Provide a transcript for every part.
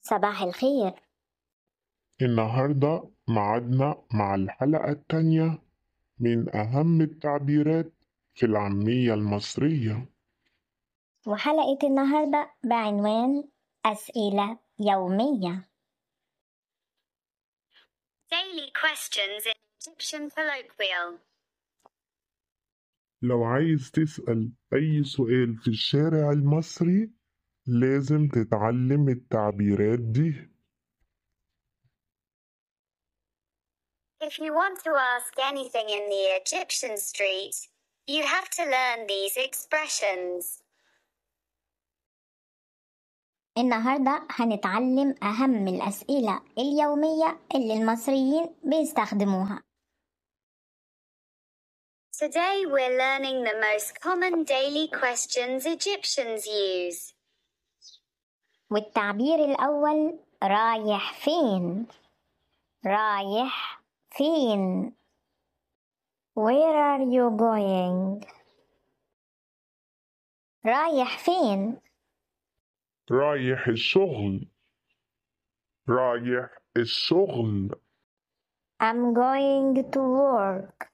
صباح الخير. النهاردة معادنا مع الحلقة التانية من أهم التعبيرات في العامية المصرية. وحلقة النهاردة بعنوان أسئلة يومية. Daily questions in Egyptian colloquial. لو عايز تسأل أي سؤال في الشارع المصري لازم تتعلم التعبيرات دي. If you want to ask anything in the Egyptian street, you have to learn these expressions. النهاردة هنتعلم أهم الأسئلة اليومية اللي المصريين بيستخدموها. Today we're learning the most common daily questions Egyptians use. والتعبير الأول رايح فين؟ رايح فين؟ Where are you going؟ رايح فين؟ رايح الشغل. رايح الشغل. I'm going to work.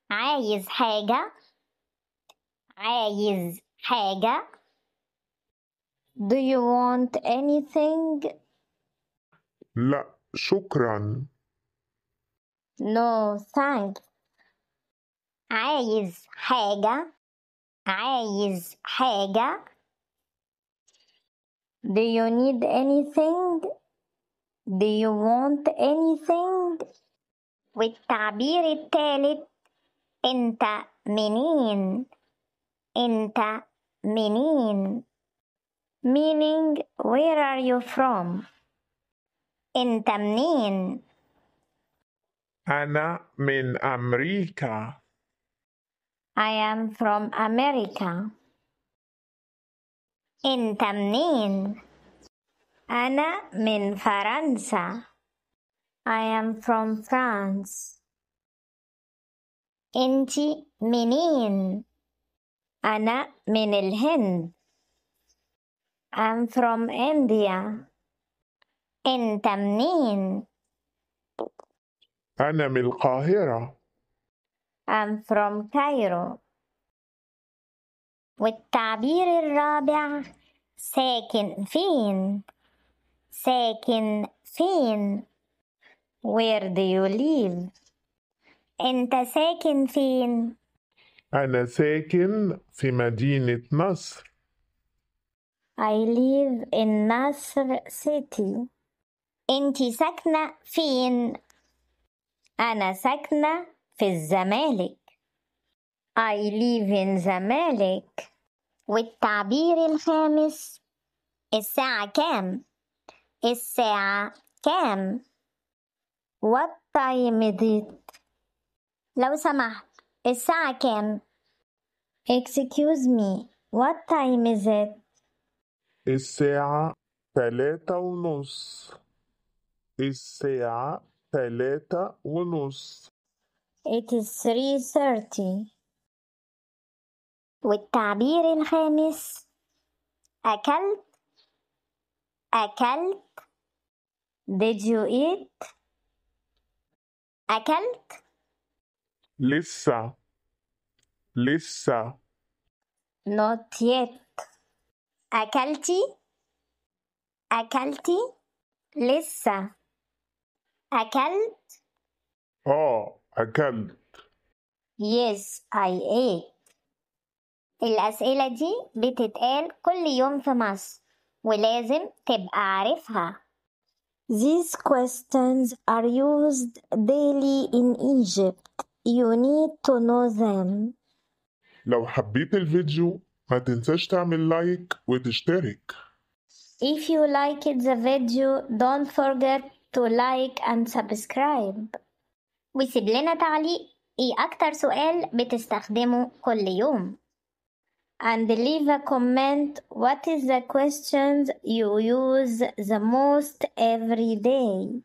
عايز حاجة؟ عايز حاجة؟ Do you want anything؟ لا شكرا. No thanks. عايز حاجة؟ عايز حاجة؟ Do you need anything؟ Do you want anything؟ والتعبير الثالث أنت منين؟ أنت منين؟ Meaning where are you from؟ أنت منين؟ أنا من أمريكا. I am from America. أنت منين؟ أنا من فرنسا. I am from France. أنتي منين؟ أنا من الهند. I'm from India. أنت منين؟ أنا من القاهرة. I'm from Cairo. والتعبير الرابع ساكن فين؟ ساكن فين؟ Where do you live؟ أنت ساكن فين؟ أنا ساكن في مدينة نصر. I live in Nasr City. أنتي ساكنة فين؟ أنا ساكنة في الزمالك. I live in زمالك. والتعبير الخامس الساعة كام؟ الساعة كام؟ What time is it؟ لو سمحت الساعة كام؟ Excuse me, what time is it؟ الساعة 3:30. الساعة 3:30. It is 3:30. والتعبير الخامس أكلت؟ أكلت؟ Did you eat؟ أكلت؟ لسه. Not yet. أكلتي؟ أكلتي؟ لسه. أكلت؟ أكلت. Yes, I ate. الأسئلة دي بتتقال كل يوم في مصر ولازم تبقى عارفها. These questions are used daily in Egypt. You need to know them. لو حبيت الفيديو ما تنساش تعمل لايك وتشترك. If you liked the video, don't forget to like and subscribe. وسيب لنا تعليق إيه أكتر سؤال بتستخدمه كل يوم. And leave a comment what is the questions you use the most every day.